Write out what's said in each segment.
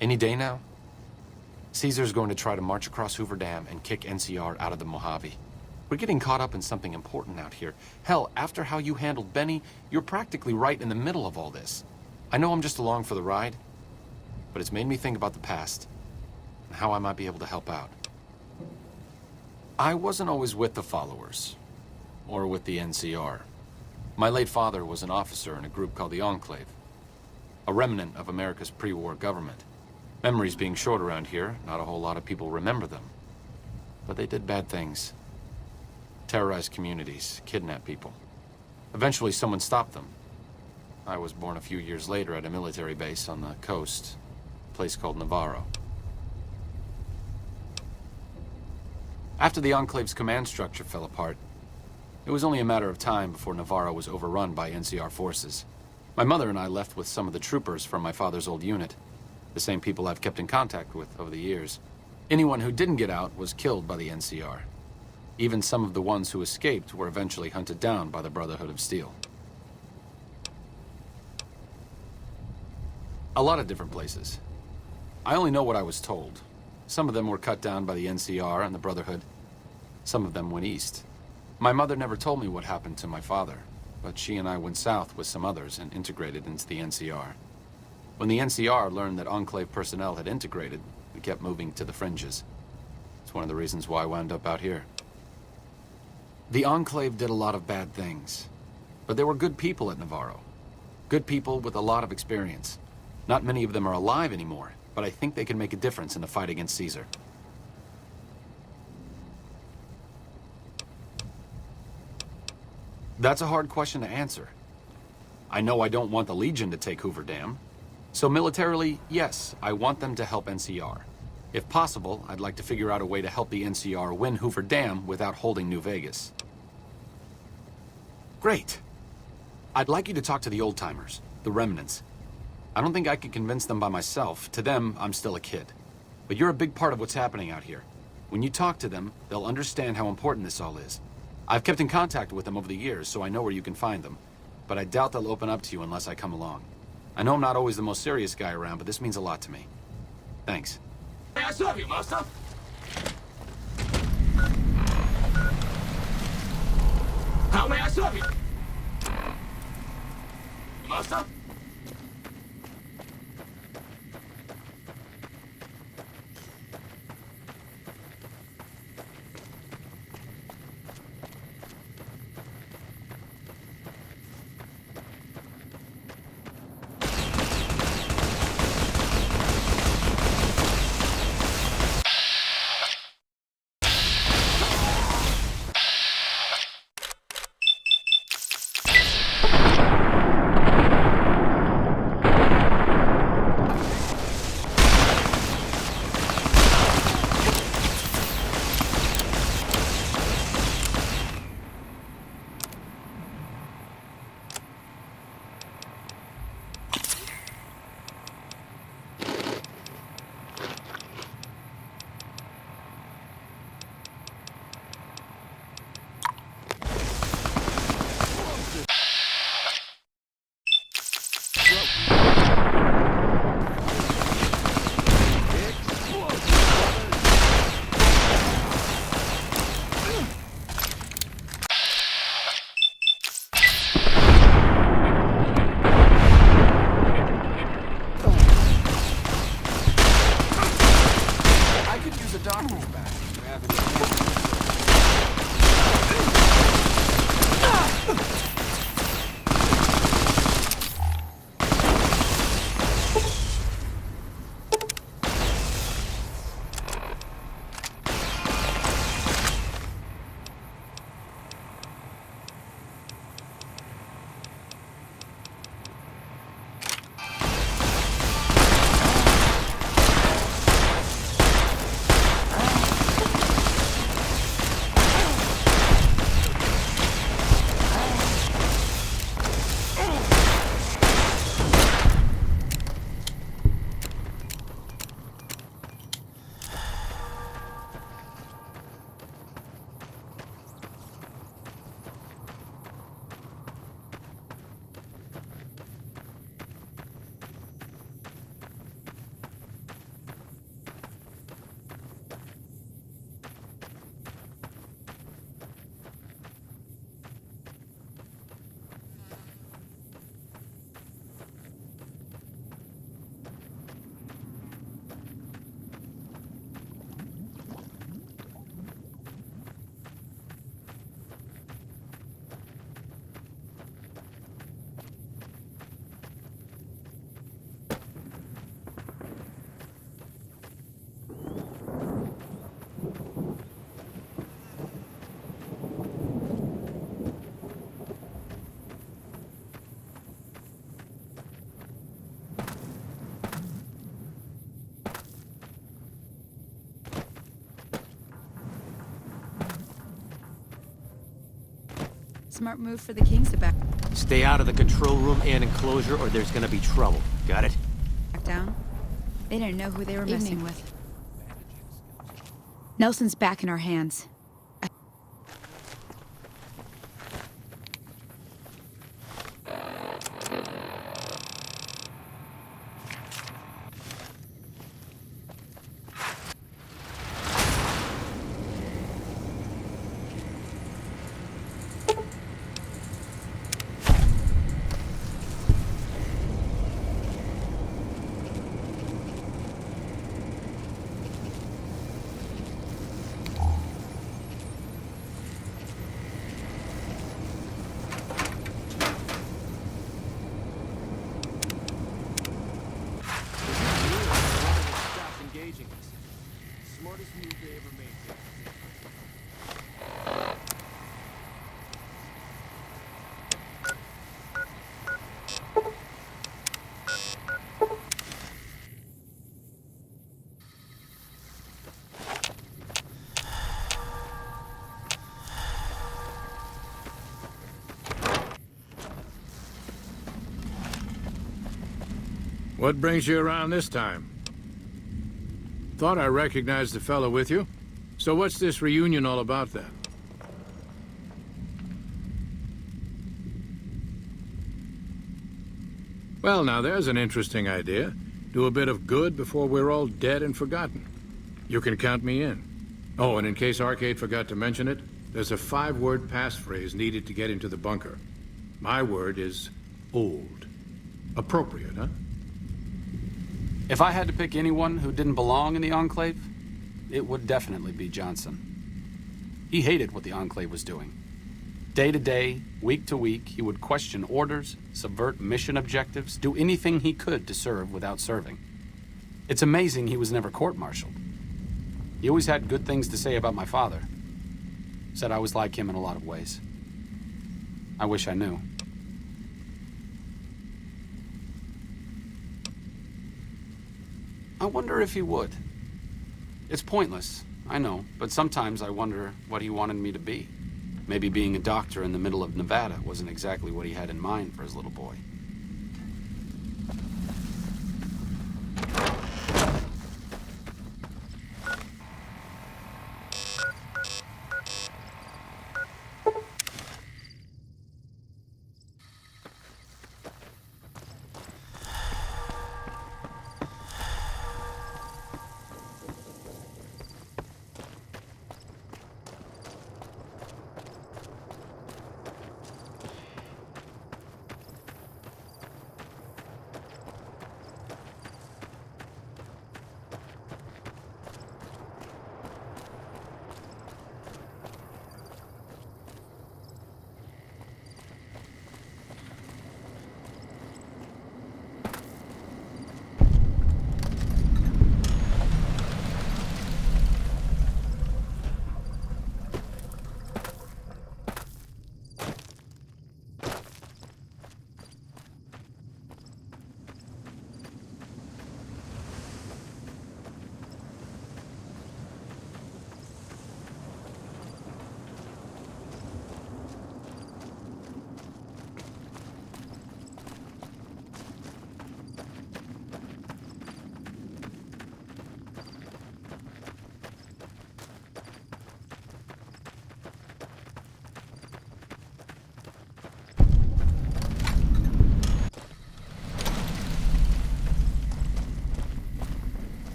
Any day now? Caesar's going to try to march across Hoover Dam and kick NCR out of the Mojave. We're getting caught up in something important out here. Hell, after how you handled Benny, you're practically right in the middle of all this. I know I'm just along for the ride, but it's made me think about the past and how I might be able to help out. I wasn't always with the followers, or with the NCR. My late father was an officer in a group called the Enclave, a remnant of America's pre-war government. Memories being short around here, not a whole lot of people remember them. But they did bad things. Terrorized communities, kidnapped people. Eventually someone stopped them. I was born a few years later at a military base on the coast, a place called Navarro. After the Enclave's command structure fell apart, it was only a matter of time before Navarro was overrun by NCR forces. My mother and I left with some of the troopers from my father's old unit, the same people I've kept in contact with over the years. Anyone who didn't get out was killed by the NCR. Even some of the ones who escaped were eventually hunted down by the Brotherhood of Steel. A lot of different places. I only know what I was told. Some of them were cut down by the NCR and the Brotherhood. Some of them went east. My mother never told me what happened to my father, but she and I went south with some others and integrated into the NCR. When the NCR learned that Enclave personnel had integrated, we kept moving to the fringes. It's one of the reasons why I wound up out here. The Enclave did a lot of bad things, but there were good people at Navarro. Good people with a lot of experience. Not many of them are alive anymore, but I think they can make a difference in the fight against Caesar. That's a hard question to answer. I know I don't want the Legion to take Hoover Dam. So militarily, yes, I want them to help NCR. If possible, I'd like to figure out a way to help the NCR win Hoover Dam without holding New Vegas. Great. I'd like you to talk to the old-timers, the remnants. I don't think I could convince them by myself. To them, I'm still a kid. But you're a big part of what's happening out here. When you talk to them, they'll understand how important this all is. I've kept in contact with them over the years, so I know where you can find them. But I doubt they'll open up to you unless I come along. I know I'm not always the most serious guy around, but this means a lot to me. Thanks. May I serve you, master? How may I serve you? Master? Smart move for the Kings to back Stay out of the control room and enclosure, or there's gonna be trouble. Got it? down. They didn't know who they were messing with. Nelson's back in our hands. What brings you around this time? Thought I recognized the fellow with you. So what's this reunion all about then? Well, now there's an interesting idea. Do a bit of good before we're all dead and forgotten. You can count me in. Oh, and in case Arcade forgot to mention it, there's a 5-word passphrase needed to get into the bunker. My word is old. Appropriate, huh? If I had to pick anyone who didn't belong in the Enclave, it would definitely be Johnson. He hated what the Enclave was doing. Day to day, week to week, he would question orders, subvert mission objectives, do anything he could to serve without serving. It's amazing he was never court-martialed. He always had good things to say about my father. Said I was like him in a lot of ways. I wish I knew. I wonder if he would. It's pointless, I know, but sometimes I wonder what he wanted me to be. Maybe being a doctor in the middle of Nevada wasn't exactly what he had in mind for his little boy.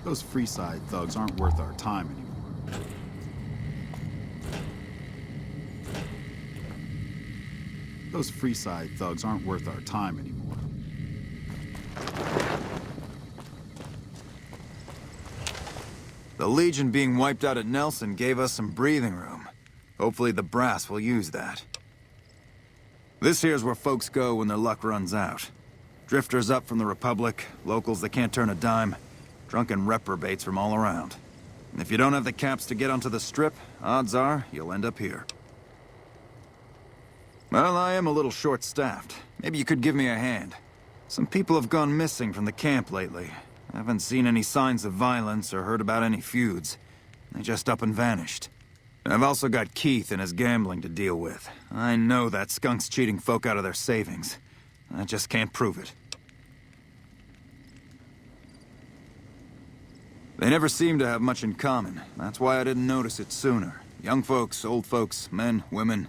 Those Freeside thugs aren't worth our time anymore. Those Freeside thugs aren't worth our time anymore. The Legion being wiped out at Nelson gave us some breathing room. Hopefully the brass will use that. This here's where folks go when their luck runs out. Drifters up from the Republic, locals that can't turn a dime, drunken reprobates from all around. And if you don't have the caps to get onto the Strip, odds are you'll end up here. Well, I am a little short-staffed. Maybe you could give me a hand. Some people have gone missing from the camp lately. I haven't seen any signs of violence or heard about any feuds. They just up and vanished. I've also got Keith and his gambling to deal with. I know that skunk's cheating folk out of their savings. I just can't prove it. They never seem to have much in common. That's why I didn't notice it sooner. Young folks, old folks, men, women,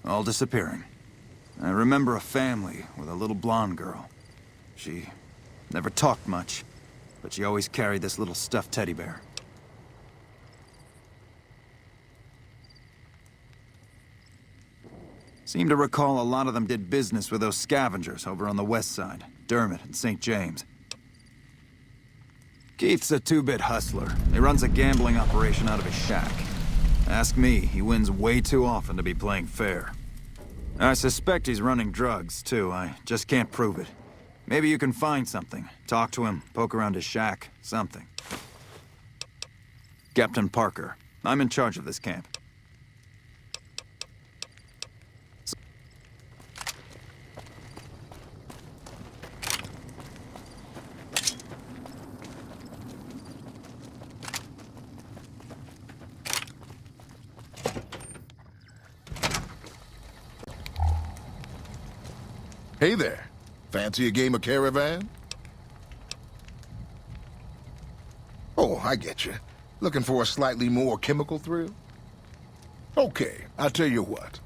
all disappearing. I remember a family with a little blonde girl. She never talked much, but she always carried this little stuffed teddy bear. Seem to recall a lot of them did business with those scavengers over on the west side, Dermot and St. James. Keith's a two-bit hustler. He runs a gambling operation out of his shack. Ask me, he wins way too often to be playing fair. I suspect he's running drugs, too. I just can't prove it. Maybe you can find something. Talk to him, poke around his shack, something. Captain Parker, I'm in charge of this camp. Hey there. Fancy a game of Caravan? Oh, I get you. Looking for a slightly more chemical thrill? Okay, I'll tell you what.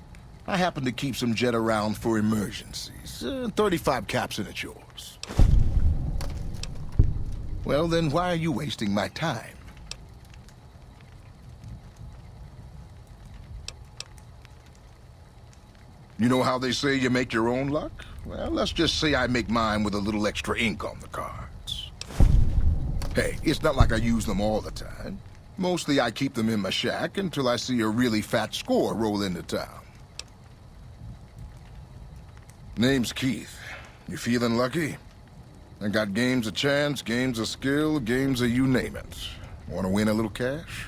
I happen to keep some jet around for emergencies. 35 caps and it's yours. Well, then why are you wasting my time? You know how they say you make your own luck? Well, let's just say I make mine with a little extra ink on the cards. Hey, it's not like I use them all the time. Mostly I keep them in my shack until I see a really fat score roll into town. Name's Keith. You feeling lucky? I got games of chance, games of skill, games of you name it. Want to win a little cash?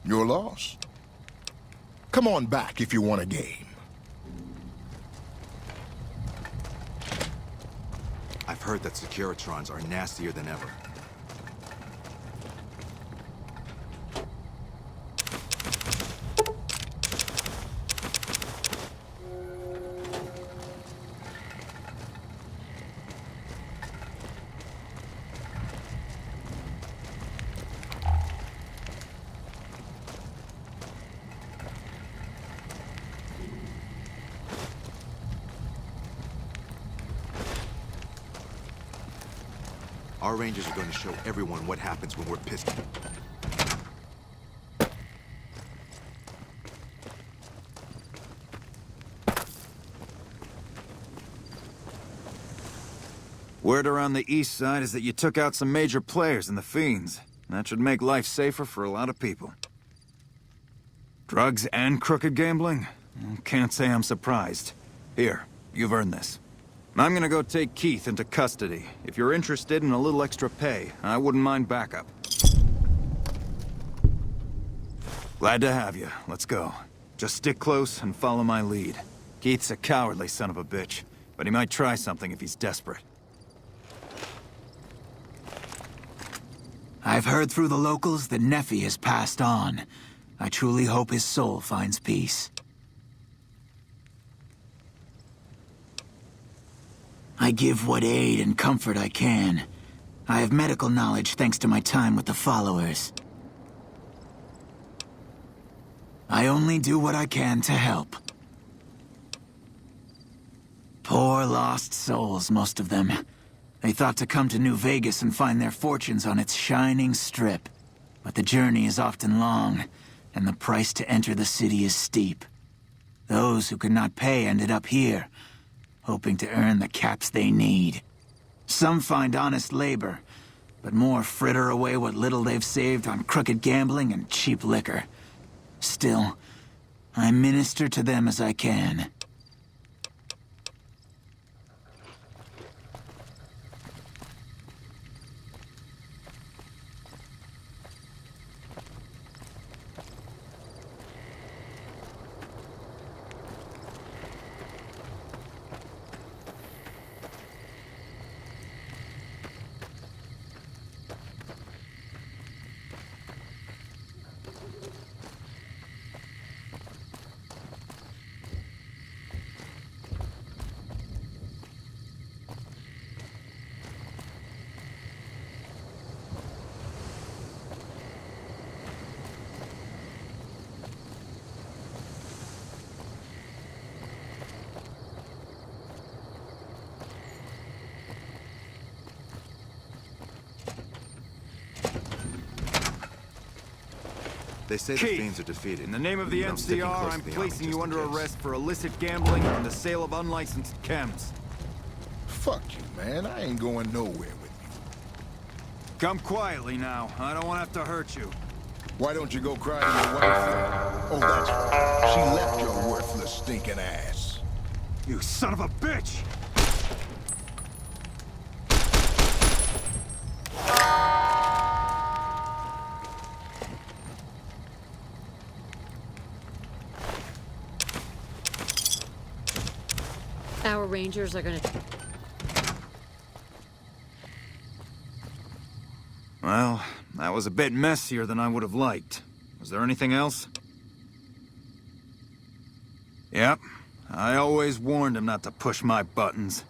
Your loss. Come on back if you want a game. I've heard that Securitrons are nastier than ever. Our Rangers are going to show everyone what happens when we're pissed. Word around the east side is that you took out some major players in the Fiends. That should make life safer for a lot of people. Drugs and crooked gambling? Can't say I'm surprised. Here, you've earned this. I'm gonna go take Keith into custody. If you're interested in a little extra pay, I wouldn't mind backup. Glad to have you. Let's go. Just stick close and follow my lead. Keith's a cowardly son of a bitch, but he might try something if he's desperate. I've heard through the locals that Nephi has passed on. I truly hope his soul finds peace. I give what aid and comfort I can. I have medical knowledge thanks to my time with the followers. I only do what I can to help. Poor lost souls, most of them. They thought to come to New Vegas and find their fortunes on its shining strip. But the journey is often long, and the price to enter the city is steep. Those who could not pay ended up here, hoping to earn the caps they need. Some find honest labor, but more fritter away what little they've saved on crooked gambling and cheap liquor. Still, I minister to them as I can. They say the Keith, Thanes are defeated. in the name of the I'm sticking NCR, close I'm to the army placing just you in under case. arrest for illicit gambling and the sale of unlicensed chems. Fuck you, man. I ain't going nowhere with you. Come quietly now. I don't want to have to hurt you. Why don't you go cry to your wife? Oh, that's right. She left your worthless, stinking ass. You son of a bitch! Our rangers are gonna... Well, that was a bit messier than I would have liked. Was there anything else? Yep. I always warned him not to push my buttons.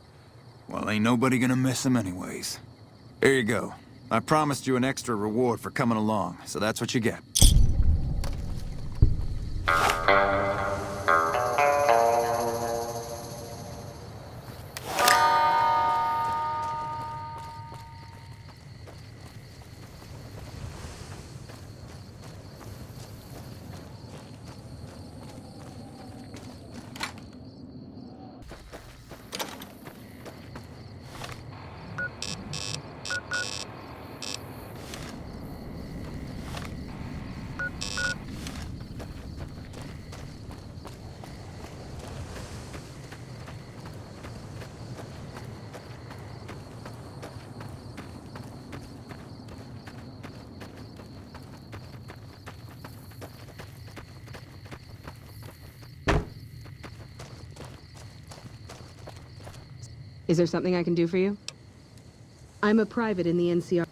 Well, ain't nobody gonna miss him anyways. Here you go. I promised you an extra reward for coming along, so that's what you get. Is there something I can do for you? I'm a private in the NCR.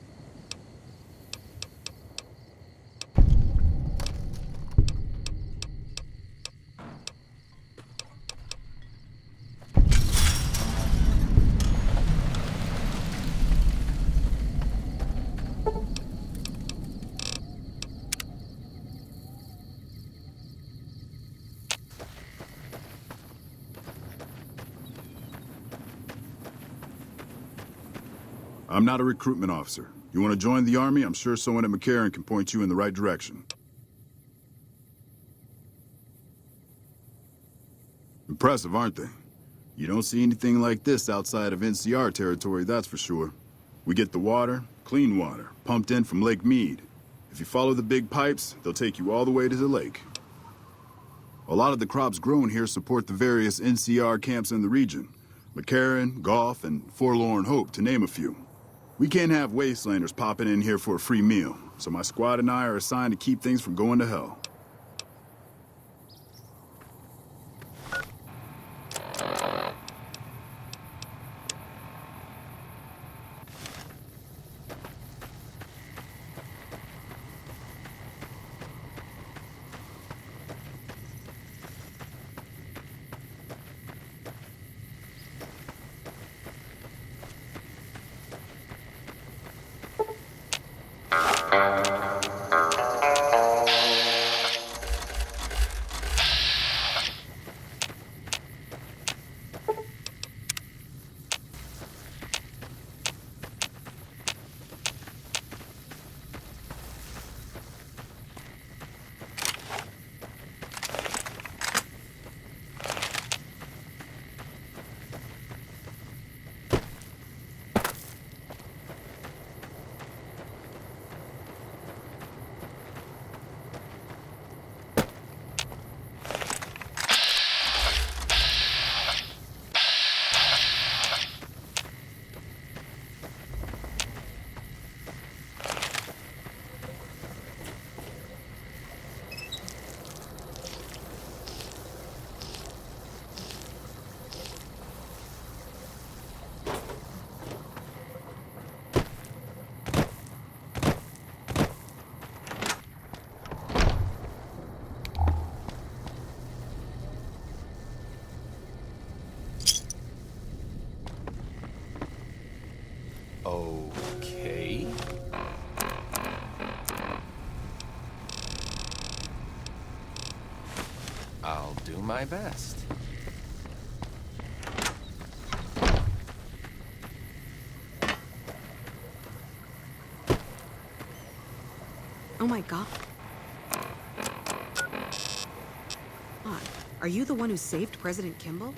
I'm not a recruitment officer. You want to join the Army? I'm sure someone at McCarran can point you in the right direction. Impressive, aren't they? You don't see anything like this outside of NCR territory, that's for sure. We get the water, clean water, pumped in from Lake Mead. If you follow the big pipes, they'll take you all the way to the lake. A lot of the crops grown here support the various NCR camps in the region. McCarran, Goff, and Forlorn Hope, to name a few. We can't have wastelanders popping in here for a free meal, so my squad and I are assigned to keep things from going to hell. Okay. I'll do my best. Oh my god. Are you the one who saved President Kimball?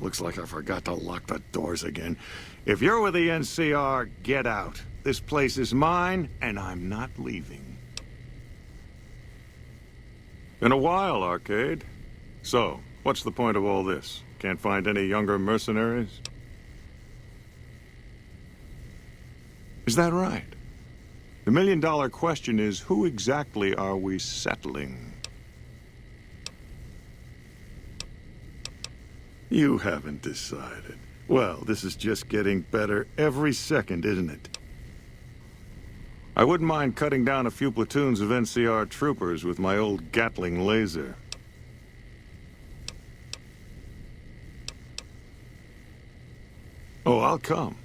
Looks like I forgot to lock the doors again. If you're with the NCR, get out. This place is mine, and I'm not leaving. Been a while, Arcade. So, what's the point of all this? Can't find any younger mercenaries? Is that right? The million-dollar question is, who exactly are we settling? You haven't decided. Well, this is just getting better every second, isn't it? I wouldn't mind cutting down a few platoons of NCR troopers with my old Gatling laser. Oh, I'll come.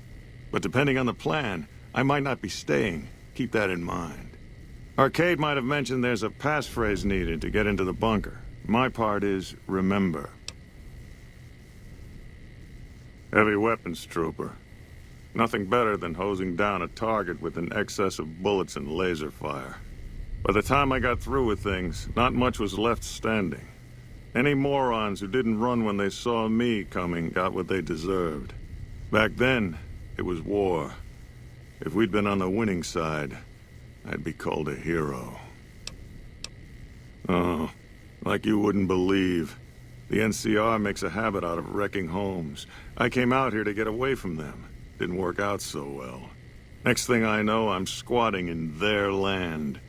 But depending on the plan, I might not be staying. Keep that in mind. Arcade might have mentioned there's a passphrase needed to get into the bunker. My part is remember. Heavy weapons trooper. Nothing better than hosing down a target with an excess of bullets and laser fire. By the time I got through with things, not much was left standing. Any morons who didn't run when they saw me coming got what they deserved. Back then, it was war. If we'd been on the winning side, I'd be called a hero. Oh, like you wouldn't believe. The NCR makes a habit out of wrecking homes. I came out here to get away from them. Didn't work out so well. Next thing I know, I'm squatting in their land.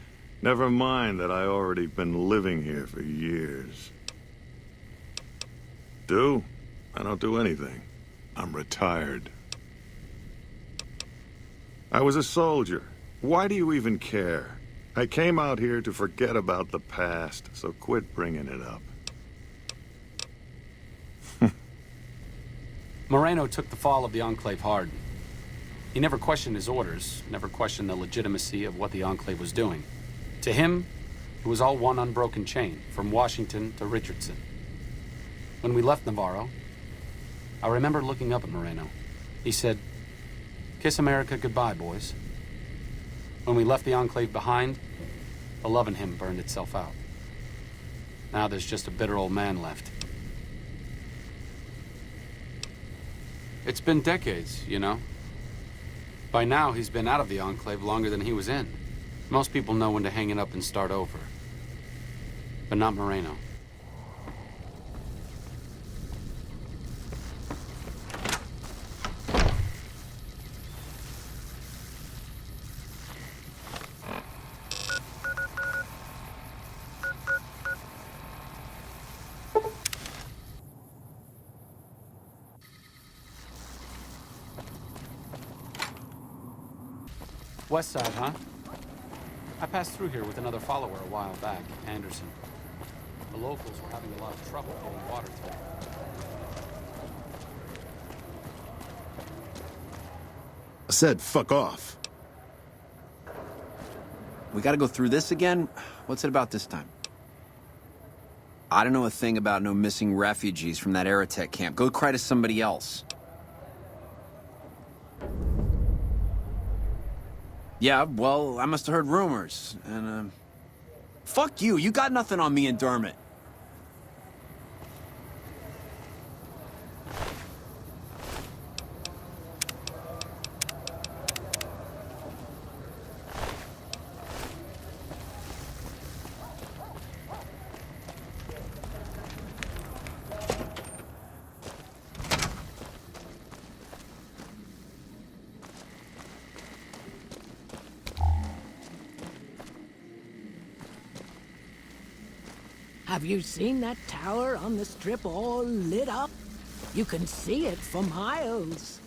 Never mind that I already been living here for years. I don't do anything. I'm retired. I was a soldier. Why do you even care? I came out here to forget about the past, so quit bringing it up. Moreno took the fall of the Enclave hard. He never questioned his orders, never questioned the legitimacy of what the Enclave was doing. To him, it was all one unbroken chain, from Washington to Richardson. When we left Navarro, I remember looking up at Moreno. He said, "Kiss America goodbye, boys." When we left the Enclave behind, the love in him burned itself out. Now there's just a bitter old man left. It's been decades, you know. By now, he's been out of the Enclave longer than he was in. Most people know when to hang it up and start over. But not Moreno. West side, huh? I passed through here with another follower a while back, Anderson. The locals were having a lot of trouble getting water to them. I said fuck off. We gotta go through this again? What's it about this time? I don't know a thing about no missing refugees from that Aerotech camp. Go cry to somebody else. Yeah, well, I must have heard rumors, and, fuck you, you got nothing on me and Dermot. Have you seen that tower on the strip all lit up? You can see it for miles.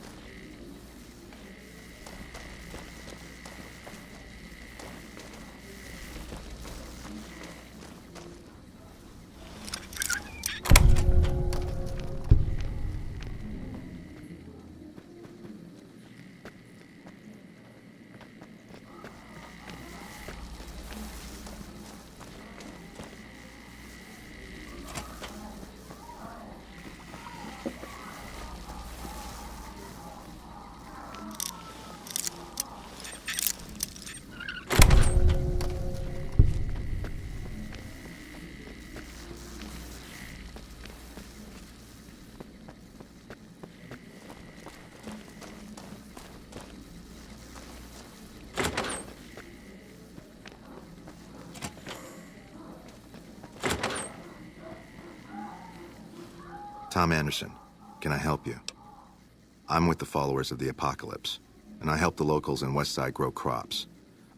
Tom Anderson. Can I help you? I'm with the followers of the Apocalypse, and I help the locals in Westside grow crops.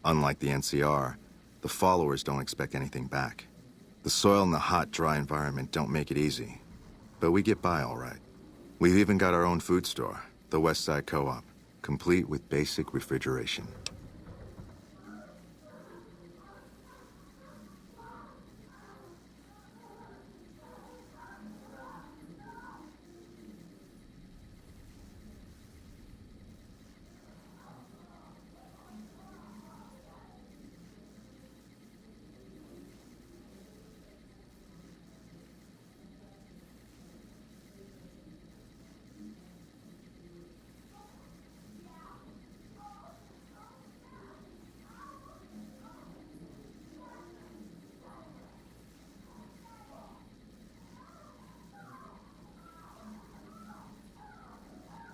Unlike the NCR, the followers don't expect anything back. The soil and the hot, dry environment don't make it easy, but we get by all right. We've even got our own food store, the Westside Co-op, complete with basic refrigeration.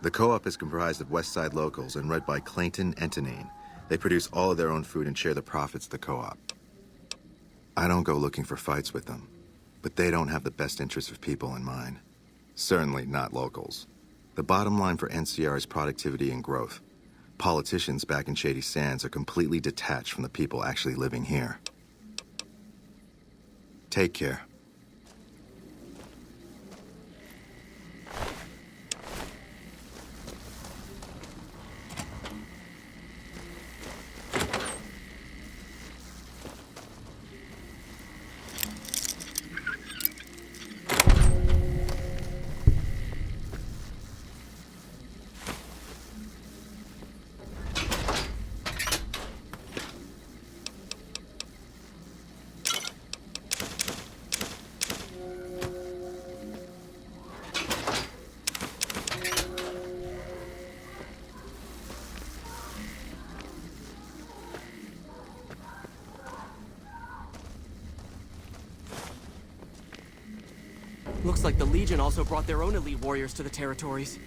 The co-op is comprised of West Side locals and run by Clayton Antonine. They produce all of their own food and share the profits of the co-op. I don't go looking for fights with them, but they don't have the best interests of people in mind. Certainly not locals. The bottom line for NCR is productivity and growth. Politicians back in Shady Sands are completely detached from the people actually living here. Take care. Looks like the Legion also brought their own elite warriors to the territories.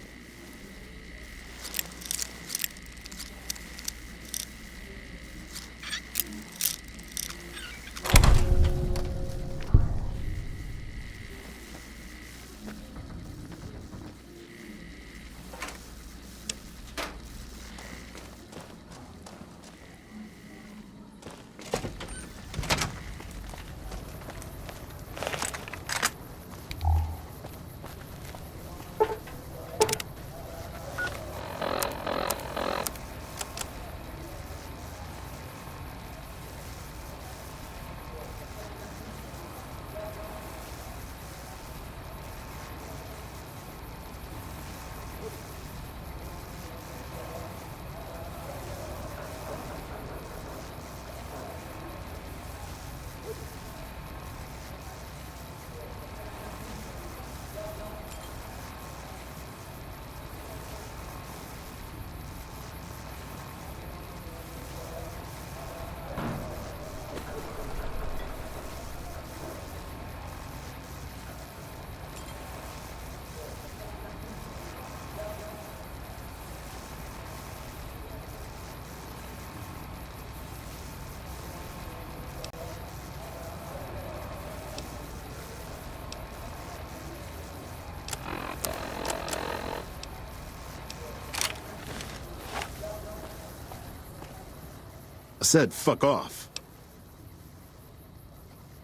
I said fuck off.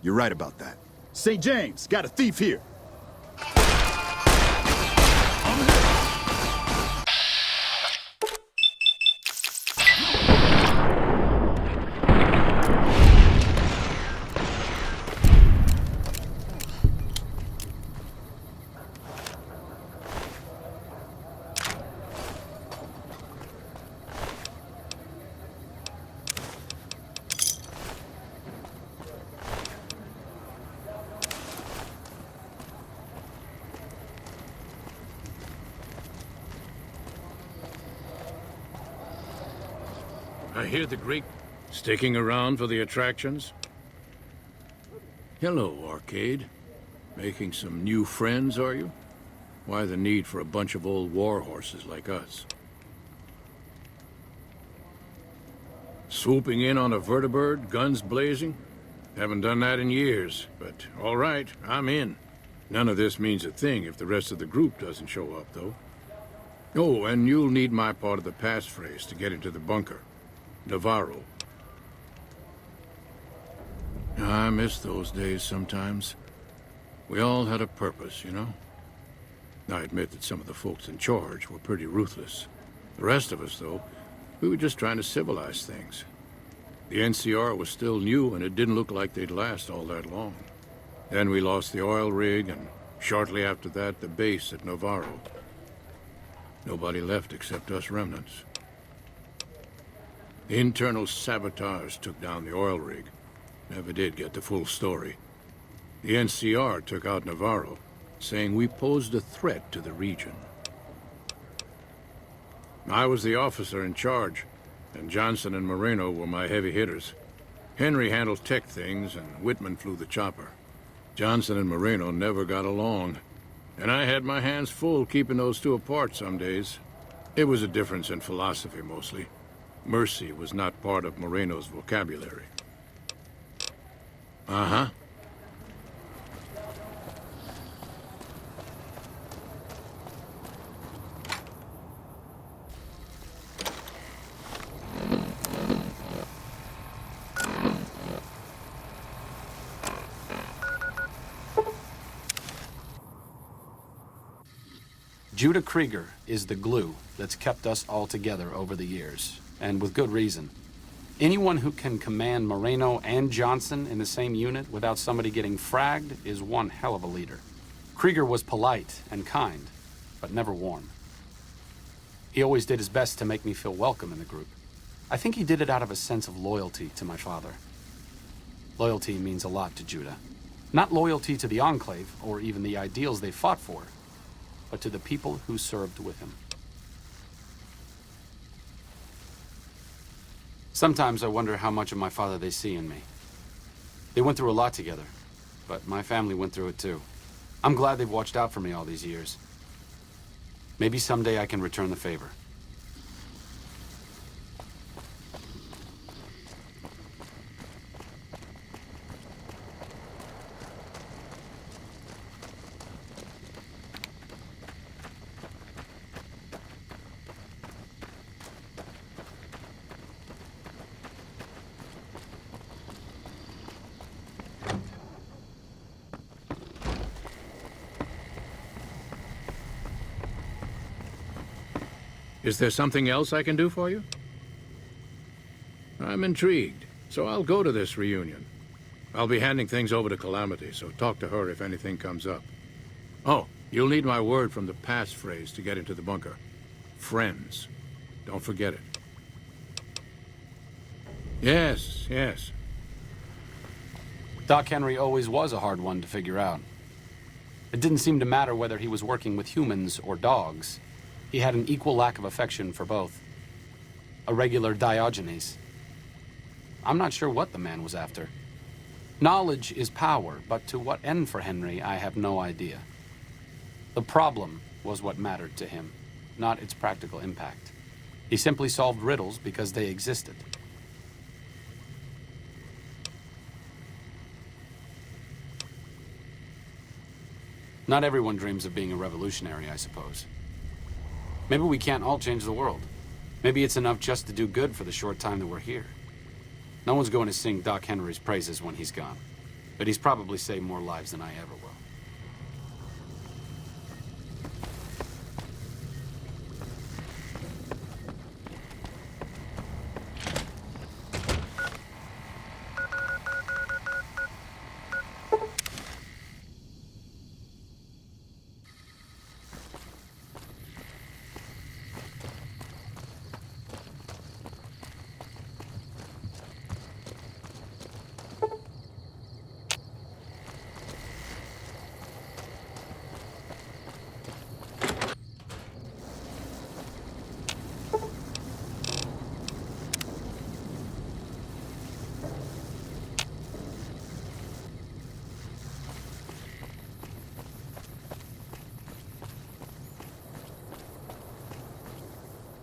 You're right about that. St. James, got a thief here. I hear the Greek sticking around for the attractions. Hello, Arcade. Making some new friends, are you? Why the need for a bunch of old war horses like us? Swooping in on a vertibird, guns blazing? Haven't done that in years, but all right, I'm in. None of this means a thing if the rest of the group doesn't show up, though. Oh, and you'll need my part of the passphrase to get into the bunker. Navarro. I miss those days sometimes. We all had a purpose, you know? I admit that some of the folks in charge were pretty ruthless. The rest of us, though, we were just trying to civilize things. The NCR was still new, and it didn't look like they'd last all that long. Then we lost the oil rig, and shortly after that, the base at Navarro. Nobody left except us remnants. The internal sabotage took down the oil rig. Never did get the full story. The NCR took out Navarro, saying we posed a threat to the region. I was the officer in charge, and Johnson and Moreno were my heavy hitters. Henry handled tech things, and Whitman flew the chopper. Johnson and Moreno never got along, and I had my hands full keeping those two apart some days. It was a difference in philosophy, mostly. Mercy was not part of Moreno's vocabulary. Uh-huh. Judah Krieger is the glue that's kept us all together over the years, and with good reason. Anyone who can command Moreno and Johnson in the same unit without somebody getting fragged is one hell of a leader. Krieger was polite and kind, but never warm. He always did his best to make me feel welcome in the group. I think he did it out of a sense of loyalty to my father. Loyalty means a lot to Judah. Not loyalty to the Enclave, or even the ideals they fought for, but to the people who served with him. Sometimes I wonder how much of my father they see in me. They went through a lot together, but my family went through it too. I'm glad they've watched out for me all these years. Maybe someday I can return the favor. Is there something else I can do for you? I'm intrigued, so I'll go to this reunion. I'll be handing things over to Calamity, so talk to her if anything comes up. Oh, you'll need my word from the passphrase to get into the bunker. Friends. Don't forget it. Yes, yes. Doc Henry always was a hard one to figure out. It didn't seem to matter whether he was working with humans or dogs. He had an equal lack of affection for both. A regular Diogenes. I'm not sure what the man was after. Knowledge is power, but to what end for Henry, I have no idea. The problem was what mattered to him, not its practical impact. He simply solved riddles because they existed. Not everyone dreams of being a revolutionary, I suppose. Maybe we can't all change the world. Maybe it's enough just to do good for the short time that we're here. No one's going to sing Doc Henry's praises when he's gone, but he's probably saved more lives than I ever will.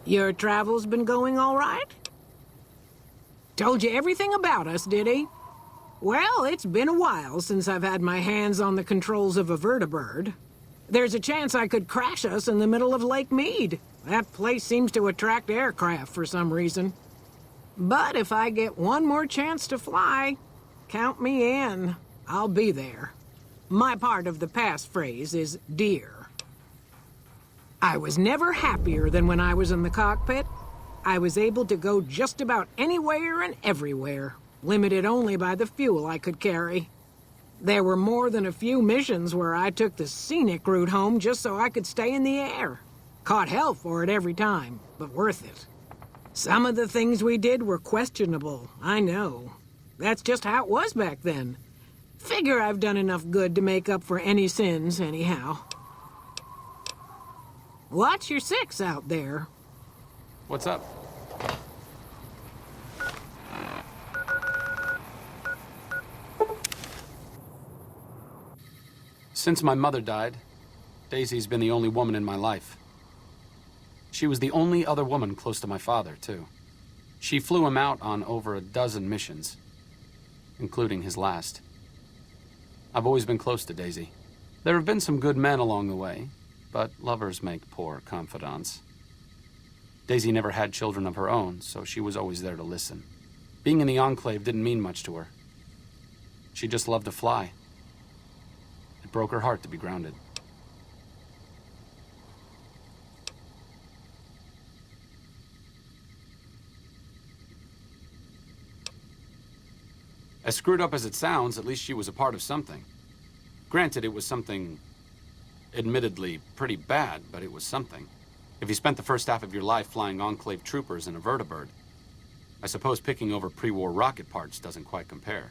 Your travel's been going all right? Told you everything about us, did he? Well, it's been a while since I've had my hands on the controls of a vertibird. There's a chance I could crash us in the middle of Lake Mead. That place seems to attract aircraft for some reason. But if I get one more chance to fly, count me in. I'll be there. My part of the passphrase is dear. I was never happier than when I was in the cockpit. I was able to go just about anywhere and everywhere, limited only by the fuel I could carry. There were more than a few missions where I took the scenic route home just so I could stay in the air. Caught hell for it every time, but worth it. Some of the things we did were questionable, I know. That's just how it was back then. Figure I've done enough good to make up for any sins, anyhow. Watch your six out there. What's up? Since my mother died, Daisy's been the only woman in my life. She was the only other woman close to my father, too. She flew him out on over a dozen missions, including his last. I've always been close to Daisy. There have been some good men along the way, but lovers make poor confidants. Daisy never had children of her own, so she was always there to listen. Being in the Enclave didn't mean much to her. She just loved to fly. It broke her heart to be grounded. As screwed up as it sounds, at least she was a part of something. Granted, it was something admittedly pretty bad, but it was something. If you spent the first half of your life flying Enclave troopers in a vertibird, I suppose picking over pre-war rocket parts doesn't quite compare.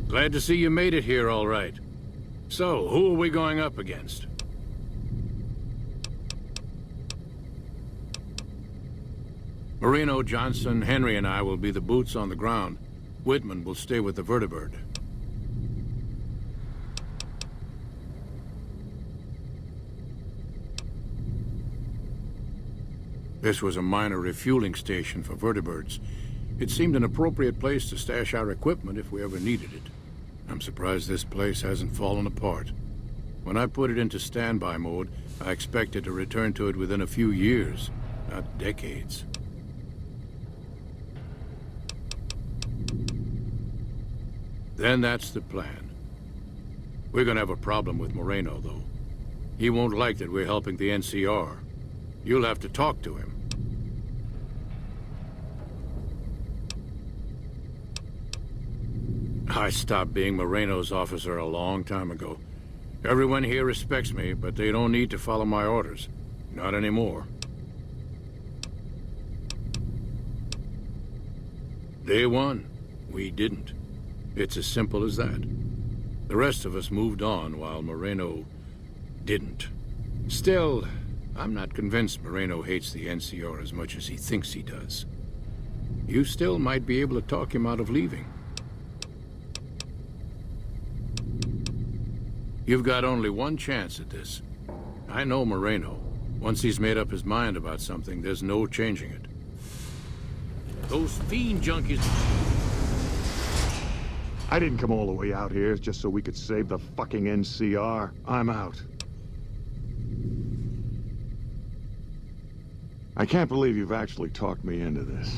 Glad to see you made it here all right. So, who are we going up against? Marino, Johnson, Henry, and I will be the boots on the ground. Whitman will stay with the vertibird. This was a minor refueling station for vertibirds. It seemed an appropriate place to stash our equipment if we ever needed it. I'm surprised this place hasn't fallen apart. When I put it into standby mode, I expected to return to it within a few years, not decades. Then that's the plan. We're gonna have a problem with Moreno, though. He won't like that we're helping the NCR. You'll have to talk to him. I stopped being Moreno's officer a long time ago. Everyone here respects me, but they don't need to follow my orders. Not anymore. Day one, we didn't. It's as simple as that. The rest of us moved on while Moreno didn't. Still, I'm not convinced Moreno hates the NCR as much as he thinks he does. You still might be able to talk him out of leaving. You've got only one chance at this. I know Moreno. Once he's made up his mind about something, there's no changing it. Those fiend junkies... I didn't come all the way out here just so we could save the fucking NCR. I'm out. I can't believe you've actually talked me into this.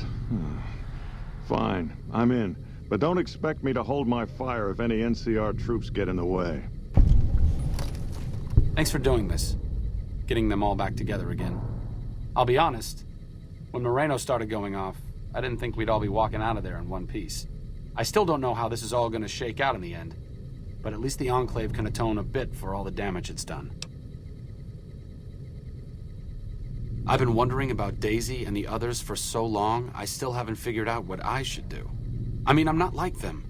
Fine, I'm in. But don't expect me to hold my fire if any NCR troops get in the way. Thanks for doing this. Getting them all back together again. I'll be honest, When Moreno started going off, I didn't think we'd all be walking out of there in one piece. I still don't know how this is all gonna shake out in the end, but at least the Enclave can atone a bit for all the damage it's done. I've been wondering about Daisy and the others for so long, I still haven't figured out what I should do. I mean, I'm not like them.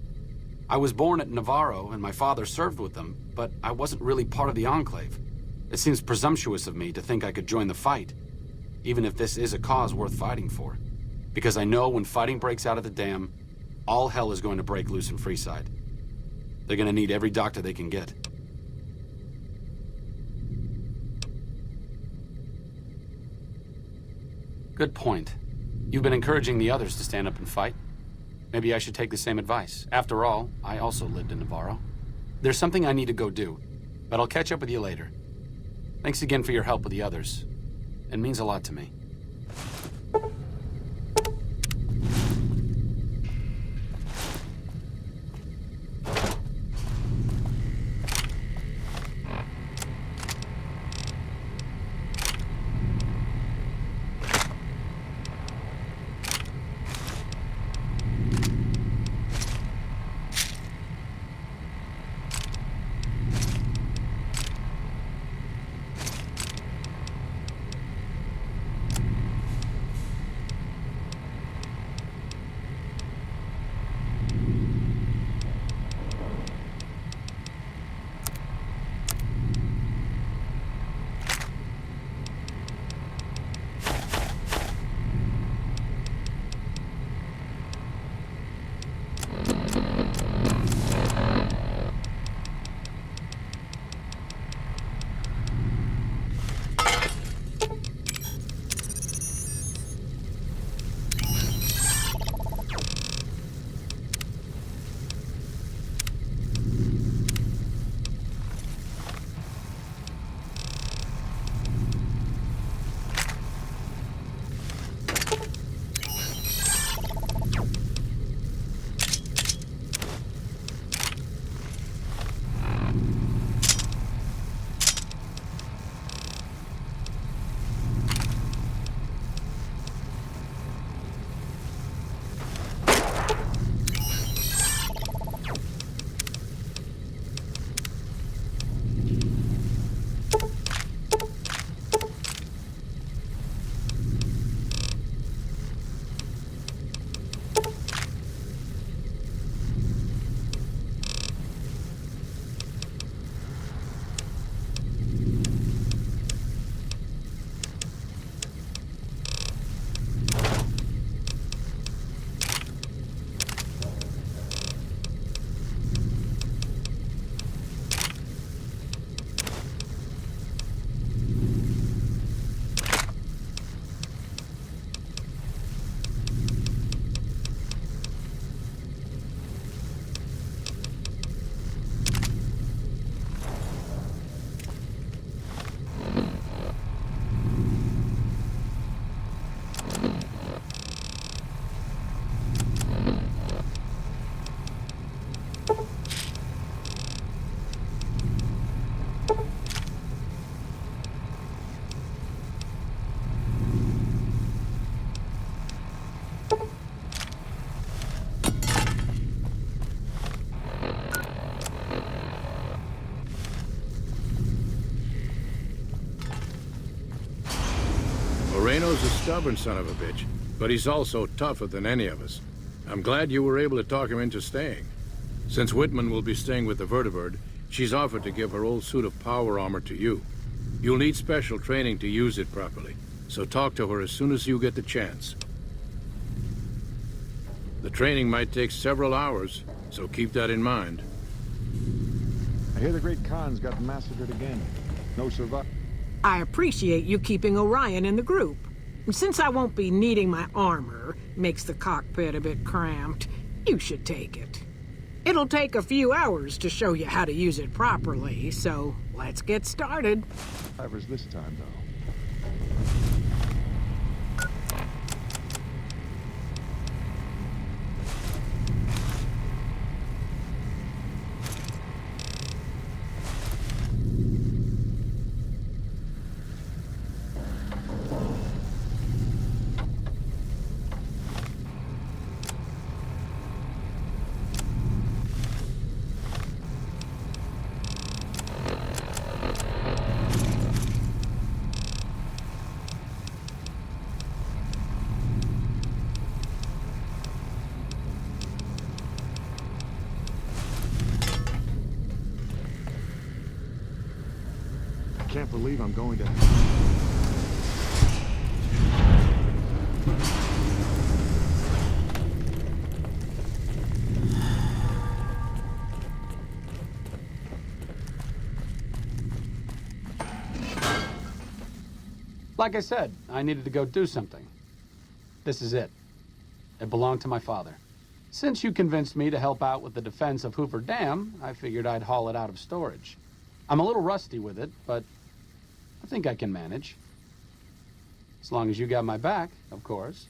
I was born at Navarro, and my father served with them, but I wasn't really part of the Enclave. It seems presumptuous of me to think I could join the fight, even if this is a cause worth fighting for. Because I know when fighting breaks out at the dam, all hell is going to break loose in Freeside. They're gonna need every doctor they can get. Good point. You've been encouraging the others to stand up and fight. Maybe I should take the same advice. After all, I also lived in Navarro. There's something I need to go do, but I'll catch up with you later. Thanks again for your help with the others. It means a lot to me. Moreno's a stubborn son of a bitch, but he's also tougher than any of us. I'm glad you were able to talk him into staying. Since Whitman will be staying with the vertibird, she's offered to give her old suit of power armor to you. You'll need special training to use it properly, so talk to her as soon as you get the chance. The training might take several hours, so keep that in mind. I hear the Great Khan's got massacred again. No survivors. I appreciate you keeping Orion in the group. Since I won't be needing my armor, makes the cockpit a bit cramped, you should take it. It'll take a few hours to show you how to use it properly, so let's get started. Survivors this time, though. can't believe I'm going to... Like I said, I needed to go do something. This is it. It belonged to my father. Since you convinced me to help out with the defense of Hoover Dam, I figured I'd haul it out of storage. I'm a little rusty with it, but I think I can manage. As long as you got my back, of course.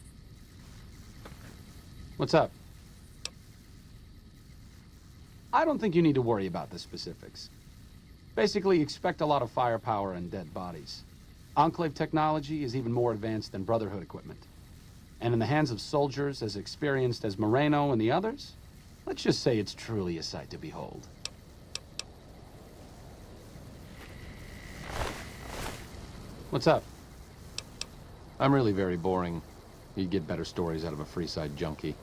What's up? I don't think you need to worry about the specifics. Basically, expect a lot of firepower and dead bodies. Enclave technology is even more advanced than Brotherhood equipment. And in the hands of soldiers as experienced as Moreno and the others, let's just say it's truly a sight to behold. What's up? I'm really very boring. You'd get better stories out of a Freeside junkie.